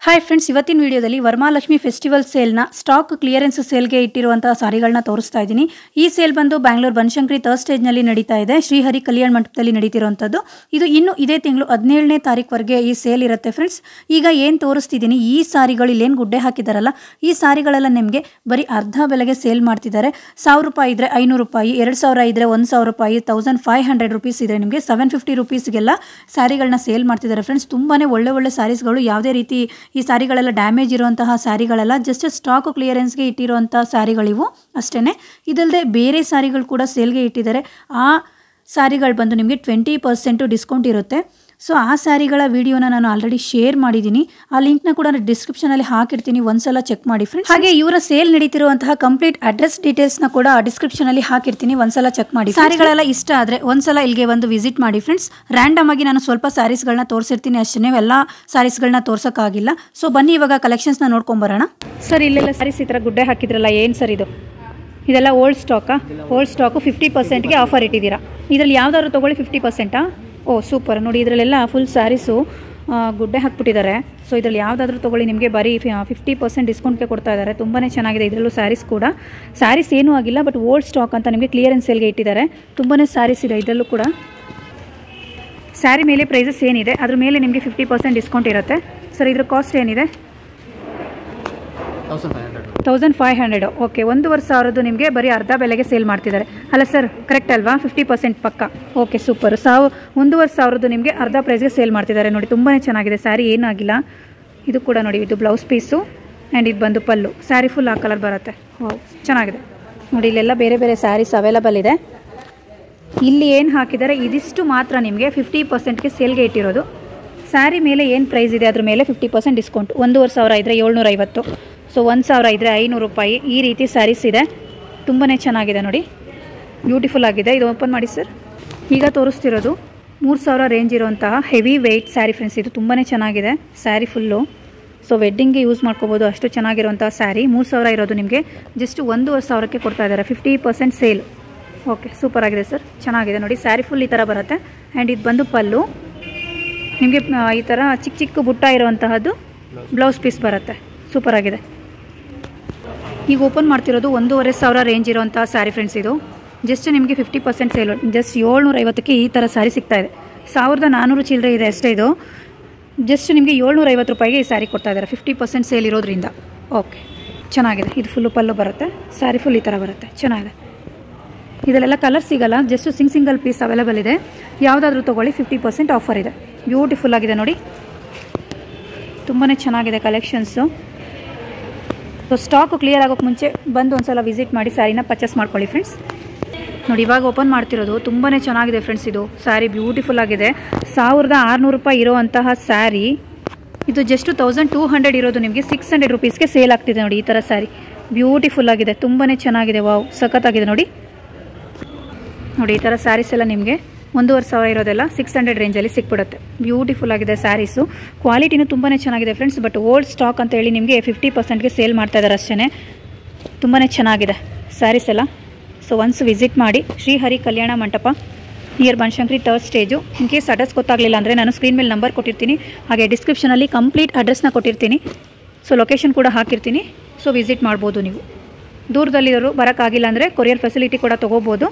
Hi friends, ಇವತ್ತಿನ ವಿಡಿಯೋದಲ್ಲಿ Varamahalakshmi festival ಸೇಲ್ನ stock clearance ಸೇಲ್ಗೆ ಇಟ್ಟಿರುವಂತಹ ಸಾರಿಗಳನ್ನ ತೋರಿಸ್ತಾ ಇದ್ದೀನಿ. ಈ ಸೇಲ್ ಬಂದು ಬ್ಯಾಂಗ್ಳೂರ್ ಬನಶಂಕರಿ ಥರ್ಡ್ ಸ್ಟೇಜ್ನಲ್ಲಿ ನಡೀತಾ ಇದೆ. ಶ್ರೀಹರಿ ಕಲ್ಯಾಣ ಮಂಟಪದಲ್ಲಿ ನಡೀತಿರುವಂಥದ್ದು. ಇದು ಇನ್ನು ಇದೇ ತಿಂಗಳು 17ನೇ ತಾರೀಕುವರೆಗೆ ಈ ಸೇಲ್ ಇರುತ್ತೆ ಫ್ರೆಂಡ್ಸ್. ಈಗ ಏನು ತೋರಿಸ್ತಿದ್ದೀನಿ, ಈ ಸಾರಿಗಳು ಇಲ್ಲೇನು ಗುಡ್ಡೆ ಹಾಕಿದಾರಲ್ಲ, ಈ ಸಾರಿಗಳೆಲ್ಲ ನಿಮಗೆ ಬರೀ ಅರ್ಧ ಬೆಲೆಗೆ ಸೇಲ್ ಮಾಡ್ತಿದ್ದಾರೆ. 1000 ರೂಪಾಯಿ ಇದ್ದರೆ 500 ರೂಪಾಯಿ, 2000 ಇದ್ದರೆ 1000 ರೂಪಾಯಿ, 1500 ರುಪೀಸ್ ಇದ್ದರೆ ನಿಮಗೆ 750 ರುಪೀಸ್ಗೆಲ್ಲ ಸ್ಯಾರಿಗಳನ್ನ ಸೇಲ್ ಮಾಡ್ತಿದ್ದಾರೆ ಫ್ರೆಂಡ್ಸ್. ತುಂಬಾ ಒಳ್ಳೆ ಸ್ಯಾರೀಸ್ಗಳು, ಯಾವುದೇ ರೀತಿ ಈ ಸಾರಿಗಳೆಲ್ಲ ಡ್ಯಾಮೇಜ್ ಇರುವಂತಹ ಸಾರಿಗಳೆಲ್ಲ, ಜಸ್ಟ್ ಸ್ಟಾಕ್ ಕ್ಲಿಯರೆನ್ಸ್ಗೆ ಇಟ್ಟಿರುವಂಥ ಸಾರಿಗಳಿವು ಅಷ್ಟೇ. ಇದಲ್ಲದೆ ಬೇರೆ ಸಾರಿಗಳು ಕೂಡ ಸೇಲ್ಗೆ ಇಟ್ಟಿದ್ದಾರೆ. ಆ ಸಾರಿಗಳು ಬಂದು ನಿಮಗೆ 20% ಡಿಸ್ಕೌಂಟ್ ಇರುತ್ತೆ. ಸೊ ಆ ಸ್ಯಾರಿಗಳ ವಿಡಿಯೋನ ನಾನು ಆಲ್ರೆಡಿ ಶೇರ್ ಮಾಡಿದ್ದೀನಿ. ಆ ಲಿಂಕ್ನ ಕೂಡ ಡಿಸ್ಕ್ರಿಪ್ಷನಲ್ಲಿ ಹಾಕಿರ್ತೀನಿ, ಒಂದ್ಸಲ ಚೆಕ್ ಮಾಡಿ ಫ್ರೆಂಡ್ಸ್. ಹಾಗೆ ಇವರ ಸೇಲ್ ನಡೀತಿರುವಂತಹ ಕಂಪ್ಲೀಟ್ ಅಡ್ರೆಸ್ ಡೀಟೇಲ್ಸ್ನ ಕೂಡ ಡಿಸ್ಕ್ರಿಪ್ಷನಲ್ಲಿ ಹಾಕಿರ್ತೀನಿ, ಒಂದ್ಸಲ ಚೆಕ್ ಮಾಡಿ. ಸಾರಿಗಳೆಲ್ಲ ಇಷ್ಟ ಆದರೆ ಒಂದ್ಸಲ ಇಲ್ಲಿಗೆ ಒಂದು ವಿಸಿಟ್ ಮಾಡಿ ಫ್ರೆಂಡ್ಸ್. ರ್ಯಾಂಡಮ್ ಆಗಿ ನಾನು ಸ್ವಲ್ಪ ಸ್ಯಾರೀಸ್ಗಳನ್ನ ತೋರಿಸಿರ್ತೀನಿ ಅಷ್ಟೇ, ಎಲ್ಲ ಸ್ಯಾರೀಸ್ಗಳನ್ನ ತೋರ್ಸೋಕ್ಕಾಗಿಲ್ಲ. ಸೊ ಬನ್ನಿ ಇವಾಗ ಕಲೆಕ್ಷನ್ಸ್ನ ನೋಡ್ಕೊಂಬರೋಣ. ಸರ್, ಇಲ್ಲೆಲ್ಲ ಸ್ಯಾರೀಸ್ ಈ ಥರ ಗುಡ್ಡೆ ಹಾಕಿದ್ರಲ್ಲ, ಏನು ಸರ್ ಇದು? ಇದೆಲ್ಲ ಓಲ್ಡ್ ಸ್ಟಾಕಾ? ಓಲ್ಡ್ ಸ್ಟಾಕು 50%ಗೆ ಆಫರ್ ಇಟ್ಟಿದ್ದೀರಾ. ಇದರಲ್ಲಿ ಯಾವ್ದಾದ್ರು ತೊಗೊಳ್ಳಿ 50%? Oh super. ನೋಡಿ, ಇದರಲ್ಲೆಲ್ಲ ಫುಲ್ ಸ್ಯಾರೀಸು ಗುಡ್ಡೆ ಹಾಕ್ಬಿಟ್ಟಿದ್ದಾರೆ. ಸೊ ಇದರಲ್ಲಿ ಯಾವುದಾದ್ರೂ ತೊಗೊಳ್ಳಿ, ನಿಮಗೆ ಬರೀ 50% ಡಿಸ್ಕೌಂಟ್ಗೆ ಕೊಡ್ತಾ ಇದ್ದಾರೆ. ತುಂಬಾ ಚೆನ್ನಾಗಿದೆ. ಇದರಲ್ಲೂ ಸ್ಯಾರೀಸ್ ಕೂಡ, ಸ್ಯಾರೀಸ್ ಏನೂ ಆಗಿಲ್ಲ, ಬಟ್ ಓಲ್ಡ್ ಸ್ಟಾಕ್ ಅಂತ ನಿಮಗೆ ಕ್ಲಿಯರೆನ್ಸ್ ಸೇಲ್ಗೆ ಇಟ್ಟಿದ್ದಾರೆ. ತುಂಬಾ ಸ್ಯಾರೀಸ್ ಇದೆ ಇದರಲ್ಲೂ ಕೂಡ. ಸ್ಯಾರಿ ಮೇಲೆ ಪ್ರೈಸಸ್ ಏನಿದೆ ಅದ್ರ ಮೇಲೆ ನಿಮಗೆ 50% ಡಿಸ್ಕೌಂಟ್ ಇರುತ್ತೆ. ಸರ್, ಇದ್ರ ಕಾಸ್ಟ್ ಏನಿದೆ? 1500. ಓಕೆ, 1500 ನಿಮಗೆ ಬರೀ ಅರ್ಧ ಬೆಲೆಗೆ ಸೇಲ್ ಮಾಡ್ತಿದ್ದಾರೆ ಅಲ್ಲ ಸರ್? ಕರೆಕ್ಟ್ ಅಲ್ವಾ? 50% ಪಕ್ಕ. Okay super. 1500 ನಿಮಗೆ ಅರ್ಧ ಪ್ರೈಸ್ಗೆ ಸೇಲ್ ಮಾಡ್ತಿದ್ದಾರೆ. ನೋಡಿ, ತುಂಬಾ ಚೆನ್ನಾಗಿದೆ ಸ್ಯಾರಿ, ಏನಾಗಿಲ್ಲ. ಇದು ಕೂಡ ನೋಡಿ, ಇದು ಬ್ಲೌಸ್ ಪೀಸು ಆ್ಯಂಡ್ ಇದು ಬಂದು ಪಲ್ಲು. ಸ್ಯಾರಿ ಫುಲ್ ಆ ಕಲರ್ ಬರುತ್ತೆ. ವಾವ್, ಚೆನ್ನಾಗಿದೆ. ನೋಡಿ, ಇಲ್ಲೆಲ್ಲ ಬೇರೆ ಬೇರೆ ಸ್ಯಾರೀಸ್ ಅವೈಲಬಲ್ ಇದೆ. ಇಲ್ಲಿ ಏನು ಹಾಕಿದ್ದಾರೆ, ಇದಿಷ್ಟು ಮಾತ್ರ ನಿಮಗೆ 50%ಗೆ ಸೇಲ್ಗೆ ಇಟ್ಟಿರೋದು. ಸ್ಯಾರಿ ಮೇಲೆ ಏನು ಪ್ರೈಸ್ ಇದೆ ಅದ್ರ ಮೇಲೆ 50% ಡಿಸ್ಕೌಂಟ್. 1500 ಇದ್ದರೆ 750. ಸೊ 1000 ಇದ್ದರೆ 500 ರೂಪಾಯಿ. ಈ ರೀತಿ ಸ್ಯಾರೀಸ್ ಇದೆ. ತುಂಬಾ ಚೆನ್ನಾಗಿದೆ ನೋಡಿ, ಬ್ಯೂಟಿಫುಲ್ ಆಗಿದೆ. ಇದು ಓಪನ್ ಮಾಡಿ ಸರ್. ಈಗ ತೋರಿಸ್ತಿರೋದು 3000 ರೇಂಜ್ ಇರುವಂತಹ ಹೆವಿ ವೆಯ್ಟ್ ಸ್ಯಾರಿ ಫ್ರೆಂಡ್ಸ್. ಇದು ತುಂಬಾ ಚೆನ್ನಾಗಿದೆ ಸ್ಯಾರಿ ಫುಲ್ಲು. ಸೊ ವೆಡ್ಡಿಂಗ್ಗೆ ಯೂಸ್ ಮಾಡ್ಕೋಬೋದು, ಅಷ್ಟು ಚೆನ್ನಾಗಿರುವಂಥ ಸ್ಯಾರಿ. 3000 ಇರೋದು ನಿಮಗೆ ಜಸ್ಟ್ 1500ಕ್ಕೆ ಕೊಡ್ತಾ ಇದ್ದಾರೆ. 50% ಸೇಲ್. ಓಕೆ, ಸೂಪರ್ ಆಗಿದೆ ಸರ್, ಚೆನ್ನಾಗಿದೆ. ನೋಡಿ, ಸ್ಯಾರಿ ಫುಲ್ ಈ ಥರ ಬರುತ್ತೆ. ಆ್ಯಂಡ್ ಇದು ಬಂದು ಪಲ್ಲು ನಿಮಗೆ ಈ ಥರ ಚಿಕ್ಕ ಚಿಕ್ಕ ಬುಟ್ಟ ಇರುವಂತಹದ್ದು ಬ್ಲೌಸ್ ಪೀಸ್ ಬರುತ್ತೆ. ಸೂಪರ್ ಆಗಿದೆ. ಈಗ ಓಪನ್ ಮಾಡ್ತಿರೋದು 1500 ರೇಂಜ್ ಇರುವಂಥ ಸ್ಯಾರಿ ಫ್ರೆಂಡ್ಸ್. ಇದು ಜಸ್ಟ್ ನಿಮಗೆ 50% ಸೇಲು. ಜಸ್ಟ್ 750ಕ್ಕೆ ಈ ಥರ ಸ್ಯಾರಿ ಸಿಗ್ತಾ ಇದೆ. 1400 ಚಿಲ್ಲರೆ ಇದೆ ಅಷ್ಟೇ. ಇದು ಜಸ್ಟ್ ನಿಮಗೆ 750 ರೂಪಾಯಿಗೆ ಈ ಸ್ಯಾರಿ ಕೊಡ್ತಾ ಇದ್ದಾರೆ, 50% ಸೇಲ್ ಇರೋದ್ರಿಂದ. ಓಕೆ, ಚೆನ್ನಾಗಿದೆ. ಇದು ಫುಲ್ಲು ಪಲ್ಲು ಬರುತ್ತೆ, ಸ್ಯಾರಿ ಫುಲ್ ಈ ಥರ ಬರುತ್ತೆ, ಚೆನ್ನಾಗಿದೆ. ಇದರಲ್ಲೆಲ್ಲ ಕಲರ್ ಸಿಗಲ್ಲ, ಜಸ್ಟ್ ಸಿಂಗಲ್ ಪೀಸ್ ಅವೈಲೇಬಲ್ ಇದೆ. ಯಾವುದಾದ್ರೂ ತೊಗೊಳ್ಳಿ, 50% ಆಫರ್ ಇದೆ. ಬ್ಯೂಟಿಫುಲ್ ಆಗಿದೆ ನೋಡಿ, ತುಂಬಾ ಚೆನ್ನಾಗಿದೆ ಕಲೆಕ್ಷನ್ಸು. ಸೊ ಸ್ಟಾಕು ಕ್ಲಿಯರ್ ಆಗೋಕ್ಕೆ ಮುಂಚೆ ಬಂದು ಒಂದ್ಸಲ ವಿಸಿಟ್ ಮಾಡಿ ಸ್ಯಾರಿನ ಪರ್ಚೇಸ್ ಮಾಡ್ಕೊಳ್ಳಿ ಫ್ರೆಂಡ್ಸ್. ನೋಡಿ, ಇವಾಗ ಓಪನ್ ಮಾಡ್ತಿರೋದು ತುಂಬಾ ಚೆನ್ನಾಗಿದೆ ಫ್ರೆಂಡ್ಸ್. ಇದು ಸ್ಯಾರಿ ಬ್ಯೂಟಿಫುಲ್ ಆಗಿದೆ. 1600 ರೂಪಾಯಿ ಇರೋವಂತಹ ಸ್ಯಾರಿ ಇದು ಜಸ್ಟ್ 1200 ಇರೋದು ನಿಮಗೆ 600 ರುಪೀಸ್ಗೆ ಸೇಲ್ ಆಗ್ತಿದೆ. ನೋಡಿ, ಈ ಥರ ಸ್ಯಾರಿ ಬ್ಯೂಟಿಫುಲ್ ಆಗಿದೆ, ತುಂಬಾ ಚೆನ್ನಾಗಿದೆ. ವಾವ್, ಸಖತ್ತಾಗಿದೆ ನೋಡಿ. ನೋಡಿ, ಈ ಥರ ಸ್ಯಾರೀಸ್ ಎಲ್ಲ ನಿಮಗೆ 1500 ಇರೋದೆಲ್ಲ 600 ರೇಂಜಲ್ಲಿ ಸಿಕ್ಬಿಡುತ್ತೆ. ಬ್ಯೂಟಿಫುಲ್ ಆಗಿದೆ ಸ್ಯಾರೀಸು. ಕ್ವಾಲಿಟಿನೂ ತುಂಬಾ ಚೆನ್ನಾಗಿದೆ ಫ್ರೆಂಡ್ಸ್. ಬಟ್ ಓಲ್ಡ್ ಸ್ಟಾಕ್ ಅಂತ ಹೇಳಿ ನಿಮಗೆ 50%ಗೆ ಸೇಲ್ ಮಾಡ್ತಾ ಇದ್ದಾರೆ ಅಷ್ಟೇ. ತುಂಬಾ ಚೆನ್ನಾಗಿದೆ ಸ್ಯಾರೀಸ್ ಎಲ್ಲ. ಸೊ ಒನ್ಸ್ ವಿಸಿಟ್ ಮಾಡಿ. Srihari Kalyana Mantapa, near Banashankari third stage. In case address ಗೊತ್ತಾಗಲಿಲ್ಲ ಅಂದರೆ ನಾನು ಸ್ಕ್ರೀನ್ ಮೇಲೆ ನಂಬರ್ ಕೊಟ್ಟಿರ್ತೀನಿ, ಹಾಗೆ ಡಿಸ್ಕ್ರಿಪ್ಷನಲ್ಲಿ ಕಂಪ್ಲೀಟ್ ಅಡ್ರೆಸ್ನ ಕೊಟ್ಟಿರ್ತೀನಿ. ಸೊ ಲೊಕೇಶನ್ ಕೂಡ ಹಾಕಿರ್ತೀನಿ. ಸೊ ವಿಸಿಟ್ ಮಾಡ್ಬೋದು ನೀವು. ದೂರದಲ್ಲಿರೋರು ಬರೋಕ್ಕಾಗಿಲ್ಲ ಅಂದರೆ ಕೊರಿಯರ್ ಫೆಸಿಲಿಟಿ ಕೂಡ ತೊಗೋಬೋದು.